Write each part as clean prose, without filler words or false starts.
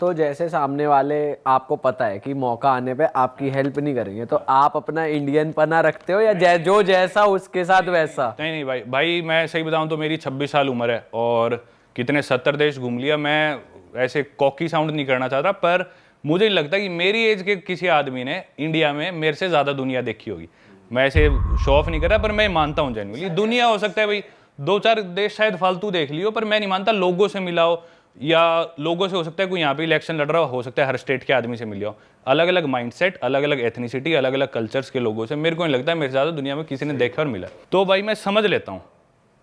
तो जैसे सामने वाले आपको पता है कि मौका आने पे आपकी हेल्प नहीं करेंगे, तो आप अपना इंडियन पना रखते हो या जो जैसा उसके साथ वैसा? नहीं नहीं भाई, मैं सही बताऊं तो मेरी 26 साल उम्र है और कितने 70 देश घूम लिया। मैं ऐसे कॉकी साउंड नहीं करना चाहता, पर मुझे नहीं लगता कि मेरी एज के किसी आदमी ने इंडिया में मेरे से ज़्यादा दुनिया देखी होगी। मैं ऐसे शो ऑफ नहीं कर रहा, पर मैं मानता हूँ जेन्युइनली दुनिया हो सकता है भाई 2-4 देश शायद फालतू देख लियो, पर मैं नहीं मानता लोगों से मिला हो, या लोगों से हो सकता है कोई यहाँ पे इलेक्शन लड़ रहा हो सकता है हर स्टेट के आदमी से मिले हो। अलग अलग माइंडसेट, अलग अलग एथनिसिटी, अलग अलग कल्चर्स के लोगों से मेरे को नहीं लगता है मेरे से ज़्यादा दुनिया में किसी ने देखा और मिला। तो भाई मैं समझ लेता हूँ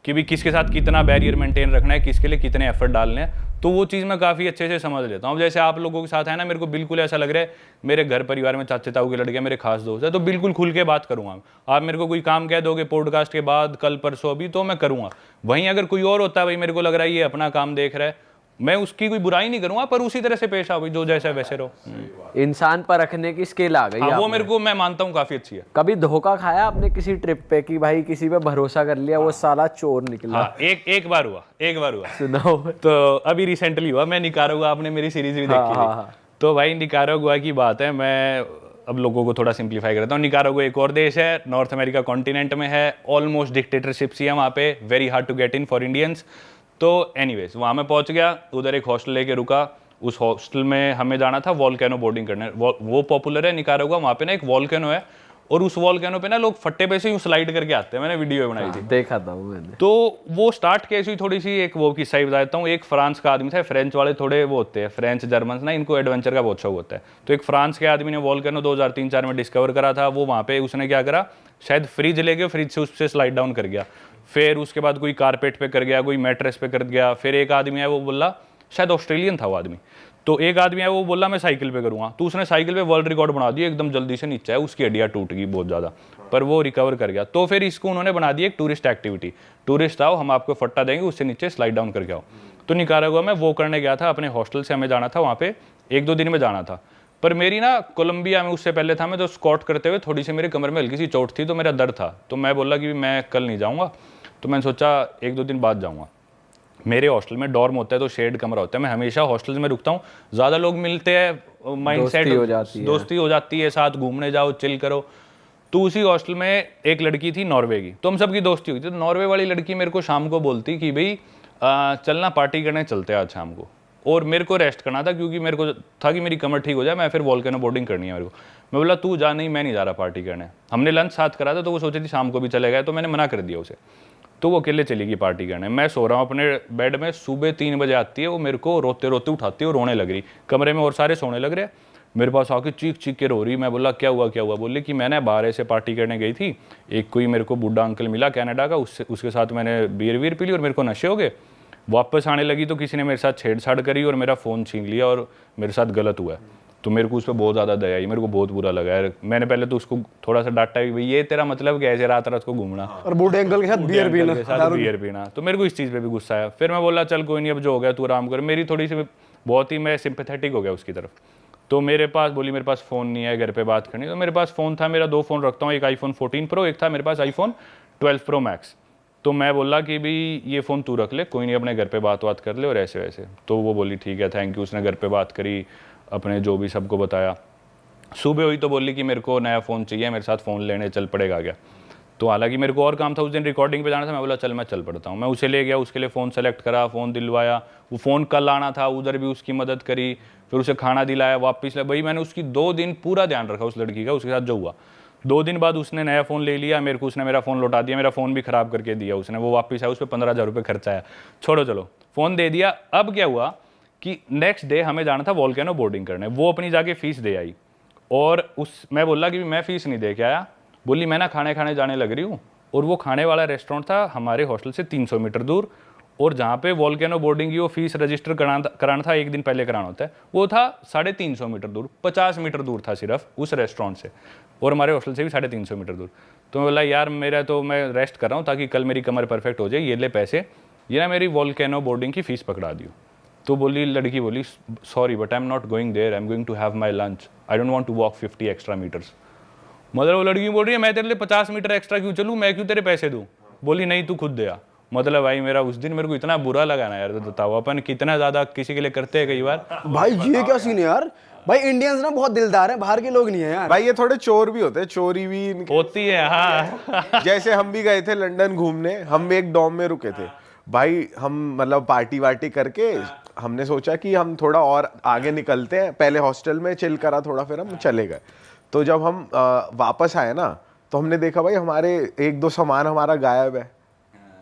कि भी किसके साथ कितना बैरियर मेंटेन रखना है, किसके लिए कितने एफर्ट डालने हैं, तो वो चीज़ मैं काफ़ी अच्छे से समझ लेता हूँ। अब जैसे आप लोगों के साथ है ना, मेरे को बिल्कुल ऐसा लग रहा है मेरे घर परिवार में चाचे ताऊ के लड़के मेरे खास दोस्त है, तो बिल्कुल खुल के बात करूँगा। आप मेरे को कोई काम कह दोगे पॉडकास्ट के बाद, कल परसों अभी, तो मैं करूँगा। वहीं अगर कोई और होता है भाई मेरे को लग रहा है ये अपना काम देख रहा है, मैं उसकी कोई बुराई नहीं करूंगा, पर उसी तरह से पेश आओ, जो जैसा वैसे रहो। इंसान पर रखने की स्किल आ गई। हाँ, वो मेरे को मैं मानता हूँ काफी अच्छी है। कभी धोखा खाया आपने किसी ट्रिप पे कि भाई किसी पे भरोसा कर लिया, वो साला चोर निकला? हाँ, एक बार हुआ। सुनाओ। तो अभी रिसेंटली हुआ, मैं निकारागुआ, आपने मेरी सीरीज भी देखी थी। तो भाई निकारागुआ की बात है, मैं अब लोगों को थोड़ा सिंप्लीफाई करता हूँ। निकारागुआ एक और देश है, नॉर्थ अमेरिका कॉन्टिनेंट में है, ऑलमोस्ट डिक्टेटरशिप सी है वहाँ पे, very hard to get in for Indians. तो एनीवेज वहाँ मैं पहुँच गया, उधर एक हॉस्टल लेके रुका। उस हॉस्टल में हमें जाना था वॉल्केनो बोर्डिंग करने। वो पॉपुलर है निकारागुआ, वहाँ पे ना एक वॉल्केनो है, और उस वॉल्केनो पे ना लोग फट्टे पे से यूँ स्लाइड करके आते हैं। मैंने वीडियो बनाई थी, देखा था वो मैंने। तो वो स्टार्ट कैसी थोड़ी सी एक वो किस्सा ही बताता हूँ। एक फ्रांस का आदमी था, फ्रेंच वाले थोड़े वो होते हैं, फ्रेंच जर्मन ना, इनको एडवेंचर का बहुत शौक होता है। तो एक फ्रांस के आदमी ने वॉल्केनो 2003-4 में डिस्कवर करा था। वो वहाँ पे उसने क्या करा, शायद फ्रिज ले गया, फ्रिज से उससे स्लाइड डाउन कर गया, फिर उसके बाद कोई कारपेट पे कर गया, कोई मैट्रेस पे कर गया। फिर एक आदमी है वो बोला, शायद ऑस्ट्रेलियन था वो आदमी, तो एक आदमी है वो बोला मैं साइकिल पे करूँगा, तो उसने साइकिल पे वर्ल्ड रिकॉर्ड बना दिया, एकदम जल्दी से नीचे है, उसकी हड्डियाँ टूट गई बहुत ज़्यादा, पर वो रिकवर कर गया। तो फिर इसको उन्होंने बना दिया एक टूरिस्ट एक्टिविटी, टूरिस्ट आओ हम आपको फट्टा देंगे, उससे नीचे स्लाइड डाउन करके आओ। तो निकारागुआ में वो करने गया था, अपने हॉस्टल से हमें जाना था वहाँ पे, 1-2 दिन में जाना था। पर मेरी ना कोलंबिया में उससे पहले था मैं, तो स्कॉट करते हुए थोड़ी सी मेरे कमर में हल्की सी चोट थी, तो मेरा दर्द था। तो मैं बोला कि मैं कल नहीं जाऊँगा, तो मैंने सोचा 1-2 दिन बाद जाऊँगा। मेरे हॉस्टल में डॉर्म होता है, तो शेड कमरा होता है, मैं हमेशा हॉस्टल में रुकता हूँ। ज़्यादा लोग मिलते हैं, माइंडसेट दोस्ती हो जाती है, साथ घूमने जाओ, चिल करो। तो उसी हॉस्टल में एक लड़की थी नॉर्वे की, तो हम सबकी दोस्ती हुई थी। तो नॉर्वे वाली लड़की मेरे को शाम को बोलती कि भाई चलना पार्टी करने चलते हैं आज शाम को, और मेरे को रेस्ट करना था क्योंकि मेरे को था कि मेरी कमर ठीक हो जाए, मैं फिर वॉल्केनो बोर्डिंग करनी है मेरे को। मैं बोला तू जा, नहीं मैं नहीं जा रहा पार्टी करने। हमने लंच साथ करा था, तो वो सोची थी शाम को भी चले गए, तो मैंने मना कर दिया उसे। तो वो अकेले चली गई पार्टी करने। मैं सो रहा हूँ अपने बेड में, सुबह 3 बजे आती है वो, मेरे को रोते रोते उठाती है और रोने लग रही। कमरे में और सारे सोने लग रहे, मेरे पास आके चीख चीख के रो रही। मैं बोला क्या हुआ? बोली कि मैंने बाहर से पार्टी करने गई थी, एक कोई मेरे को बूढ़ा अंकल मिला कनाडा का, उसके साथ मैंने बियर पी ली और मेरे को नशे हो गए। वापस आने लगी तो किसी ने मेरे साथ छेड़छाड़ करी और मेरा फ़ोन छीन लिया और मेरे साथ गलत हुआ है। तो मेरे को उस पर बहुत ज़्यादा दया आई, मेरे को बहुत बुरा लगा यार। मैंने पहले तो उसको थोड़ा सा डांटा कि भाई ये तेरा मतलब क्या है, रात रात को घूमना और बूढ़े अंकल के साथ बियर पीना। तो मेरे को इस चीज़ पे भी गुस्सा आया। फिर मैं बोला चल कोई नहीं, अब जो हो गया तू आराम कर। मेरी थोड़ी सी बहुत ही मैं सिंपैथेटिक हो गया उसकी तरफ। तो मेरे पास बोली मेरे पास फ़ोन नहीं है, घर पे बात करनी। तो मेरे पास फ़ोन था, मेरा 2 फ़ोन रखता हूँ, एक iPhone 14 Pro, एक था मेरे पास iPhone 12 Pro Max। तो मैं बोला कि भाई ये फ़ोन तू रख ले, कोई नहीं अपने घर पे बात कर ले और ऐसे वैसे। तो वो बोली ठीक है थैंक यू। उसने घर पे बात करी, अपने जो भी सबको बताया। सुबह हुई तो बोली कि मेरे को नया फ़ोन चाहिए, मेरे साथ फ़ोन लेने चल पड़ेगा क्या। तो हालांकि मेरे को और काम था, उस दिन रिकॉर्डिंग पे जाना था। मैं बोला चल मैं चल पड़ता हूँ। मैं उसे ले गया, उसके लिए फ़ोन सेलेक्ट करा, फ़ोन दिलवाया। वो फ़ोन कल आना था, उधर भी उसकी मदद करी, फिर उसे खाना दिलाया, वापस ले। भाई मैंने उसकी 2 दिन पूरा ध्यान रखा उस लड़की का, उसके साथ जो हुआ। 2 दिन बाद उसने नया फ़ोन ले लिया मेरे को, उसने मेरा फ़ोन लौटा दिया, मेरा फ़ोन भी ख़राब करके दिया उसने। वो वापस आया, उस पर 15,000 रुपये खर्चा आया। छोड़ो चलो, फ़ोन दे दिया। अब क्या हुआ कि नेक्स्ट डे हमें जाना था वॉल्केनो बोर्डिंग करने। वो अपनी जाके फ़ीस दे आई, और मैं बोला कि मैं फ़ीस नहीं दे के आया। बोली मैं ना खाने जाने लग रही हूँ। और वो खाने वाला रेस्टोरेंट था हमारे हॉस्टल से 300 मीटर दूर, और जहाँ पे वॉल्केनो बोर्डिंग की वो फीस रजिस्टर कराना था, 1 दिन पहले कराना होता है, वो था 350 मीटर दूर, 50 मीटर दूर था सिर्फ उस रेस्टोरेंट से, और हमारे हॉस्टल से भी 350 मीटर दूर। तो मैं बोला यार मेरा तो मैं रेस्ट कर रहा हूँ ताकि कल मेरी कमर परफेक्ट हो जाए, ये ले पैसे, ये ना मेरी वॉल्केनो बोर्डिंग की फ़ीस पकड़ा दियो। तो लड़की बोली sorry but I am not going there, I am going to have my lunch, I don't want to walk 50 extra meters. मतलब वो लड़की बोल रही है मैं तेरे लिए 50 मीटर एक्स्ट्रा क्यों चलूँ, मैं क्यों तेरे पैसे दूँ। बोली नहीं तू खुद दे आ। मतलब भाई मेरा उस दिन मेरे को इतना बुरा लगा ना यार, तो बताओ अपन कितना ज्यादा किसी के लिए करते हैं कई बार। भाई ये क्या सीन है यार, भाई इंडियंस ना बहुत दिलदार हैं, बाहर के लोग नहीं है यार। भाई ये थोड़े चोर भी होते हैं, चोरी भी होती है हाँ। जैसे हम भी गए थे लंदन घूमने, हम भी एक डॉम में रुके थे भाई, हम मतलब पार्टी वार्टी करके हमने सोचा कि हम थोड़ा और आगे निकलते हैं, पहले हॉस्टल में चिल करा थोड़ा, फिर हम चले गए। तो जब हम वापस आए ना, तो हमने देखा भाई हमारे एक दो सामान हमारा गायब है।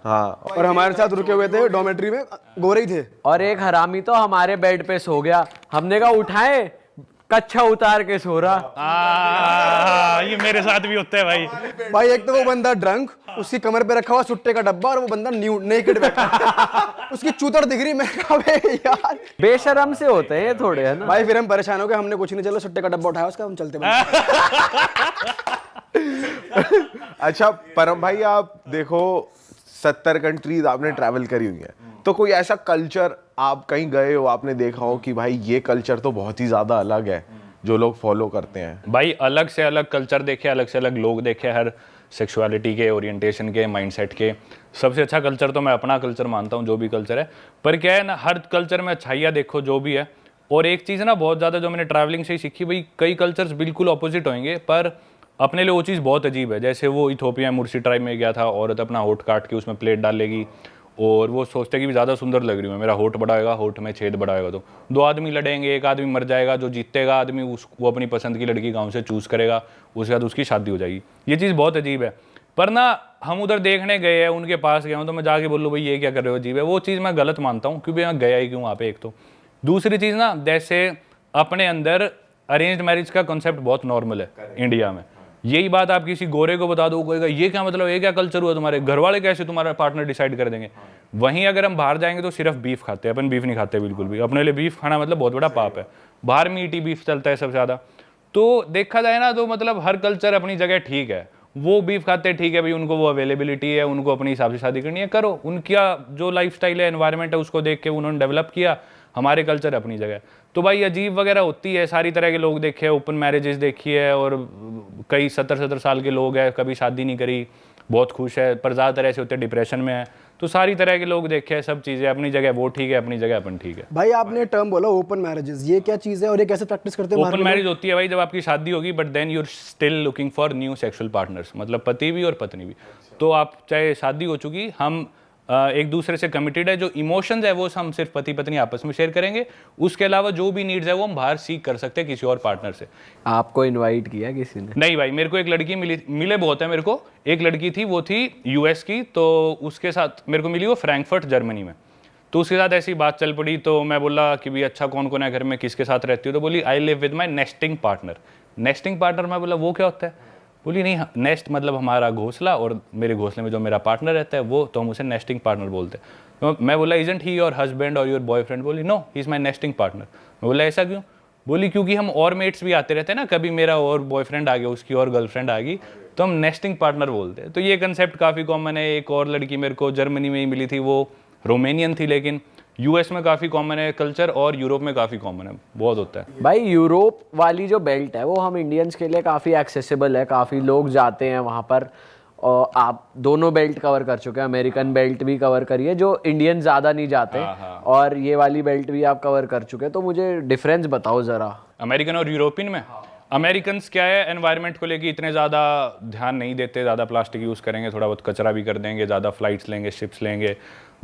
हाँ, और हमारे साथ रुके हुए थे डॉर्मेट्री में गोरे ही थे। और एक हरामी तो हमारे बेड पे सो गया, हमने कहा उठाए, कच्छा उतार के सो रहा। ये मेरे साथ भी होता है भाई। भाई एक तो वो बंदा ड्रंक, उसकी कमर पे रखा हुआ सुट्टे का डब्बा, और वो बंदा नेकेड बैठा उसकी चूतर दिख रही। मैं कहा बे यार, बेशरम से होते हैं ये थोड़े, है ना। भाई फिर हम परेशान हो गए, हमने कुछ नहीं, चलो सुट्टे का डब्बा उठाया उसका, हम चलते अच्छा परम भाई, आप देखो 70 कंट्रीज आपने ट्रैवल करी हुई है, तो कोई ऐसा कल्चर आप कहीं गए हो, आपने देखा हो कि भाई ये कल्चर तो बहुत ही ज्यादा अलग है जो लोग फॉलो करते हैं? भाई अलग से अलग कल्चर देखे, अलग से अलग लोग देखे, हर सेक्सुअलिटी के, ओरिएंटेशन के, माइंडसेट के। सबसे अच्छा कल्चर तो मैं अपना कल्चर मानता हूँ, जो भी कल्चर है। पर क्या है ना, हर कल्चर में अच्छाइयाँ देखो जो भी है। और एक चीज़ ना बहुत ज़्यादा जो मैंने ट्रैवलिंग से ही सीखी, भाई कई कल्चर्स बिल्कुल ऑपोजिट होंगे, पर अपने लिए वो चीज़ बहुत अजीब है। जैसे वो इथोपिया मुर्सी ट्राइब में गया था, औरत अपना होठ काट के उसमें प्लेट डाल लेगी, और वो सोचते कि भी ज़्यादा सुंदर लग रही हूँ, मेरा होठ बड़ा होगा, होठ में छेद बड़ा होगा। तो दो आदमी लड़ेंगे, एक आदमी मर जाएगा, जो जीतेगा आदमी वो अपनी पसंद की लड़की गाँव से चूज़ करेगा, उसके बाद उसकी शादी हो जाएगी। ये चीज़ बहुत अजीब है। पर ना हम उधर देखने गए हैं, उनके पास गया हूँ, तो मैं जाके बोलूँ भाई ये क्या कर रहे हो, अजीब है। वो चीज़ मैं गलत मानता हूँ, क्योंकि मैं गया ही क्यों वहाँ पे। एक तो दूसरी चीज़ ना, जैसे अपने अंदर अरेंज्ड मैरिज का कॉन्सेप्ट बहुत नॉर्मल है इंडिया में। यही बात आप किसी गोरे को बता दो, कहेगा ये क्या मतलब, ये क्या कल्चर हुआ तुम्हारे, घर वाले कैसे तुम्हारा पार्टनर डिसाइड कर देंगे। वहीं अगर हम बाहर जाएंगे तो सिर्फ बीफ खाते हैं, अपन बीफ नहीं खाते बिल्कुल भी। अपने लिए बीफ खाना मतलब बहुत बड़ा पाप है। बाहर मीट बीफ चलता है सबसे ज़्यादा। तो देखा जाए ना, तो मतलब हर कल्चर अपनी जगह ठीक है। वो बीफ खाते हैं, ठीक है भाई, उनको वो अवेलेबिलिटी है, उनको अपने हिसाब से शादी करनी है, करो। उनका जो लाइफस्टाइल है, एनवायरनमेंट है, उसको देख के उन्होंने डेवलप किया। हमारे कल्चर अपनी जगह। तो भाई अजीब वगैरह होती है, सारी तरह के लोग देखे, ओपन मैरिजेस देखी है, और कई 70 साल के लोग हैं, कभी शादी नहीं करी, बहुत खुश है, पर ज़्यादातर ऐसे होते हैं डिप्रेशन में है। तो सारी तरह के लोग देखे हैं, सब चीज़ें अपनी जगह, वो ठीक है, अपनी जगह अपन ठीक है। भाई आपने टर्म बोला ओपन मैरिजेस, ये क्या चीज़ है और ये कैसे प्रैक्टिस करते हैं? ओपन मैरिज होती है भाई जब आपकी शादी होगी, but then you are still looking for new sexual partners, मतलब पति भी और पत्नी भी। तो आप चाहे शादी हो चुकी, हम एक दूसरे से कमिटेड है। जो इमोशंस है वो हम सिर्फ पति पत्नी आपस में शेयर करेंगे, उसके अलावा जो भी नीड्स है वो हम बाहर सीख कर सकते हैं किसी और पार्टनर से। आपको इनवाइट किया किसी ने? नहीं भाई, मेरे को एक लड़की मिले बहुत है मेरे को। एक लड़की थी, वो थी यूएस की, तो उसके साथ मेरे को मिली, वो फ्रैंकफर्ट जर्मनी में। तो उसके साथ ऐसी बात चल पड़ी, तो मैं बोला कि भाई अच्छा कौन कौन है घर में, किसके साथ रहती हो? तो बोली I live with my nesting partner. Nesting partner, मैं बोला वो क्या होता है? बोली नहीं, नेस्ट मतलब हमारा घोंसला, और मेरे घोंसले में जो मेरा पार्टनर रहता है वो, तो हम उसे नेस्टिंग पार्टनर बोलते हैं। तो मैं बोला इजंट ही योर हस्बैंड और योर बॉयफ्रेंड? बोली no, he is my nesting partner. मैं बोला ऐसा क्यों? बोली क्योंकि हम और मेट्स भी आते रहते हैं ना, कभी मेरा और बॉयफ्रेंड आ गया, उसकी और गर्लफ्रेंड आ गई, तो हम नेस्टिंग पार्टनर बोलते हैं। तो ये कंसेप्ट काफ़ी कॉमन है। एक और लड़की मेरे को जर्मनी में ही मिली थी, वो रोमेनियन थी, लेकिन यूएस में काफ़ी कॉमन है कल्चर, और यूरोप में काफ़ी कॉमन है, बहुत होता है। भाई यूरोप वाली जो बेल्ट है वो हम इंडियंस के लिए काफ़ी एक्सेसिबल है, काफ़ी लोग जाते हैं वहाँ पर। और आप दोनों बेल्ट कवर कर चुके हैं, अमेरिकन बेल्ट भी कवर करी है, जो इंडियन ज़्यादा नहीं जाते, और ये वाली बेल्ट भी आप कवर कर चुके हैं। तो मुझे डिफरेंस बताओ ज़रा अमेरिकन और यूरोपियन में। अमेरिकन्स क्या है, एनवायरनमेंट को लेके इतने ज़्यादा ध्यान नहीं देते, ज़्यादा प्लास्टिक यूज़ करेंगे, थोड़ा बहुत कचरा भी कर देंगे, ज़्यादा फ्लाइट्स लेंगे, शिप्स लेंगे,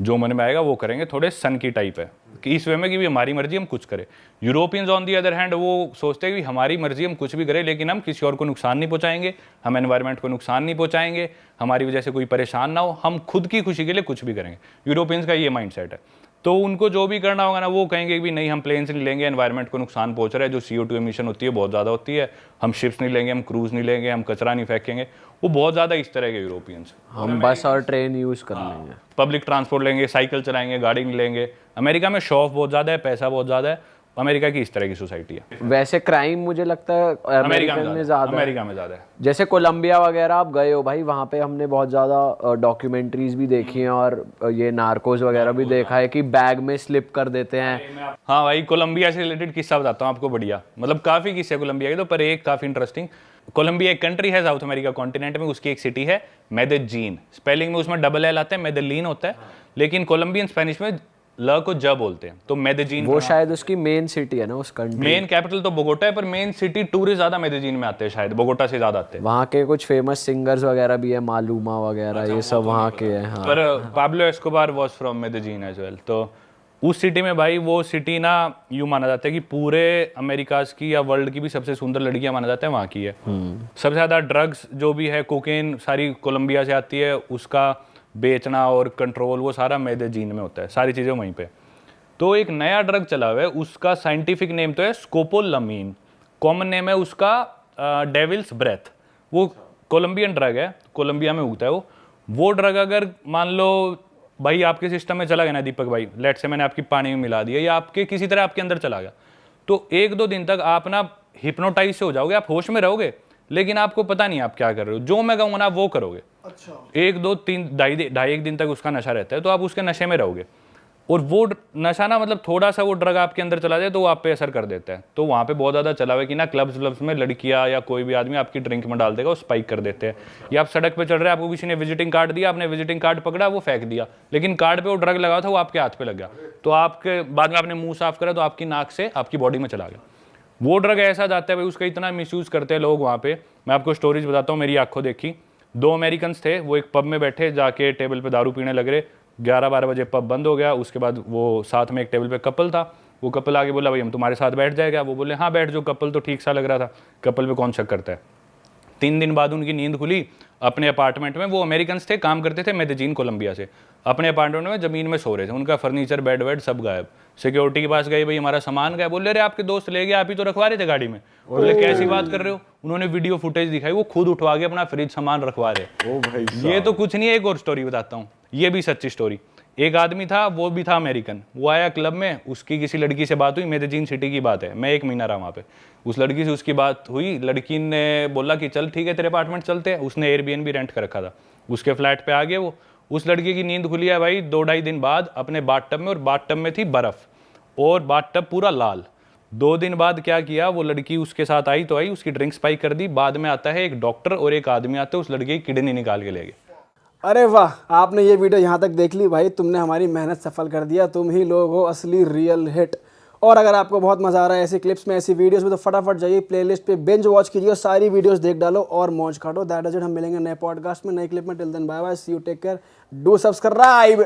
जो मन में आएगा वो करेंगे। थोड़े सन की टाइप है कि इस वे में कि भी हमारी मर्जी हम कुछ करें। Europeans on the other hand वो सोचते हैं कि हमारी मर्जी हम कुछ भी करें, लेकिन हम किसी और को नुकसान नहीं पहुंचाएंगे, हम एनवायरनमेंट को नुकसान नहीं पहुंचाएंगे, हमारी वजह से कोई परेशान ना हो, हम खुद की खुशी के लिए कुछ भी करेंगे। यूरोपियंस का ये माइंडसेट है। तो उनको जो भी करना होगा ना, वो कहेंगे कि नहीं हम प्लेन्स नहीं लेंगे, एनवायरनमेंट को नुकसान पहुंच रहा है, जो CO2 एमिशन होती है बहुत ज़्यादा होती है, हम शिप्स नहीं लेंगे, हम क्रूज नहीं लेंगे, हम कचरा नहीं फेंकेंगे। वो बहुत ज़्यादा इस तरह के यूरोपियंस। हम बस और ट्रेन यूज़ कर लेंगे, पब्लिक ट्रांसपोर्ट लेंगे, साइकिल चलाएंगे, गाड़ी नहीं लेंगे। अमेरिका में शो ऑफ बहुत ज़्यादा है, पैसा बहुत ज़्यादा है। अमेरिका की इस तरह की सोसाइटी है। वैसे क्राइम मुझे लगता है अमेरिका में ज़्यादा, अमेरिका में ज़्यादा है। जैसे कोलंबिया वगैरह आप गए हो भाई, वहाँ पे हमने बहुत ज़्यादा डॉक्यूमेंट्रीज भी देखी हैं, और ये नार्कोस वगैरह भी देखा है कि बैग में स्लिप कर देते हैं। हाँ भाई, कोलंबिया से रिलेटेड किस्सा बताता हूँ आपको, बढ़िया, मतलब काफ़ी किस्से कोलंबिया के, तो पर एक काफ़ी इंटरेस्टिंग। कोलंबिया एक कंट्री है साउथ अमेरिका कॉन्टिनेंट में, उसकी एक सिटी है मेदेजीन। स्पेलिंग में उसमें डबल एल आता है, मेदेलीन होता है, लेकिन कोलंबियन स्पेनिश में ल को ज बोलते हैं, तो मेदेजीन। वो शायद उसकी मेन सिटी है ना उस कंट्री। मेन कैपिटल तो बोगोटा है, पर मेन सिटी टूरिस्ट ज्यादा मेदेजीन में आते हैं, शायद बोगोटा से ज्यादा आते हैं। वहाँ के कुछ फेमस सिंगर्स वगैरह भी है, मालूमा वगैरह, ये सब वहाँ के हैं। हाँ, पर Pablo Escobar was from Medellin as well. तो उस सिटी में भाई, वो सिटी ना यूं माना जाता है कि पूरे अमेरिकाज की या वर्ल्ड की भी सबसे सुंदर लड़कियां माना जाता है वहाँ की है। सबसे ज़्यादा ड्रग्स जो भी है, कोकेन सारी कोलंबिया से आती है, उसका बेचना और कंट्रोल वो सारा मेदेजीन में होता है, सारी चीज़ें वहीं पे। तो एक नया ड्रग चला हुआ है, उसका साइंटिफिक नेम तो है स्कोपोलामीन, कॉमन नेम है उसका डेविल्स ब्रेथ। वो कोलंबियन ड्रग है, कोलंबिया में उगता है वो ड्रग अगर मान लो भाई आपके सिस्टम में चला गया ना दीपक भाई, लेट से मैंने आपकी पानी में मिला दिया या आपके किसी तरह आपके अंदर चला गया, तो 1-2 दिन तक आप ना हिप्नोटाइज से हो जाओगे, आप होश में रहोगे, लेकिन आपको पता नहीं आप क्या कर रहे हो, जो मैं कहूँगा ना वो करोगे। अच्छा। 1-2-3 ढाई 1 दिन तक उसका नशा रहता है, तो आप उसके नशे में रहोगे। और वो नशा ना, मतलब थोड़ा सा वो ड्रग आपके अंदर चला जाए तो वो आप पे असर कर देता है। तो वहाँ पे बहुत ज़्यादा चला हुआ है कि ना क्लब्स में लड़कियाँ या कोई भी आदमी आपकी ड्रिंक में डाल देगा, वो स्पाइक कर देते हैं। या आप सड़क पे चल रहे हैं, आपको किसी ने विजिटिंग कार्ड दिया, आपने विजिटिंग कार्ड पकड़ा, वो फेंक दिया, लेकिन कार्ड पे वो ड्रग लगा था, वो आपके हाथ पे लग गया, तो आपके बाद में आपने मुंह साफ करा तो आपकी नाक से आपकी बॉडी में चला गया। वो ड्रग ऐसा जाता है भाई, उसका इतना मिसयूज़ करते हैं लोग वहाँ पे। मैं आपको स्टोरीज बताता हूँ, मेरी आंखों देखी। 2 अमेरिकन्स थे, वो एक पब में बैठे, जाके टेबल पे दारू पीने लग रहे। 11-12 बजे पब बंद हो गया। उसके बाद वो साथ में एक टेबल पे कपल था, वो कपल आगे बोला भाई हम तुम्हारे साथ बैठ जाएगा। वो बोले हाँ बैठ, जो कपल तो ठीक सा लग रहा था, कपल पे कौन शक करता है। 3 दिन बाद उनकी नींद खुली अपने अपार्टमेंट में। वो अमेरिकन्स थे, काम करते थे मेदेजीन कोलंबिया से। अपने अपार्टमेंट में ज़मीन में सो रहे थे, उनका फर्नीचर बेड वेड सब गायब। सिक्योरिटी के पास गए, भाई हमारा सामान गायब। बोले अरे आपके दोस्त ले गए, आप ही तो रखवा रहे थे गाड़ी में। बोले कैसी बात कर रहे हो। उन्होंने वीडियो फुटेज दिखाई, वो खुद उठवा के अपना फ्रिज सामान रखवा रहे। ओ भाई ये तो कुछ नहीं है, एक और स्टोरी बताता हूँ, ये भी सच्ची स्टोरी। एक आदमी था, वो भी था अमेरिकन, वो आया क्लब में, उसकी किसी लड़की से बात हुई, मेदेजीन सिटी की बात है, मैं 1 महीना रहा वहाँ पे। उस लड़की से उसकी बात हुई, लड़की ने बोला कि चल ठीक है तेरे अपार्टमेंट चलते हैं। उसने एयरबीएनबी रेंट कर रखा था, उसके फ्लैट पे आ गए वो। उस लड़की की नींद खुली है भाई 2-2.5 दिन बाद अपने बाथटब में, और बाथटब में थी बर्फ और बाथटब पूरा लाल। 2 दिन बाद क्या किया, वो लड़की उसके साथ आई तो आई, उसकी ड्रिंक स्पाइक कर दी। बाद में आता है एक डॉक्टर और एक आदमी आते हैं, उस लड़की की किडनी निकाल के ले गए। अरे वाह, आपने ये वीडियो यहाँ तक देख ली भाई, तुमने हमारी मेहनत सफल कर दिया। तुम ही लोग हो असली रियल हिट। और अगर आपको बहुत मज़ा आ रहा है ऐसी क्लिप्स में, ऐसी वीडियोस में, तो फटाफट जाइए प्लेलिस्ट पे, बिंज वॉच कीजिए और सारी वीडियोस देख डालो और मौज काटो। That is it. हम मिलेंगे नए पॉडकास्ट में, नई क्लिप में। Till then bye bye, see you, take care, do subscribe.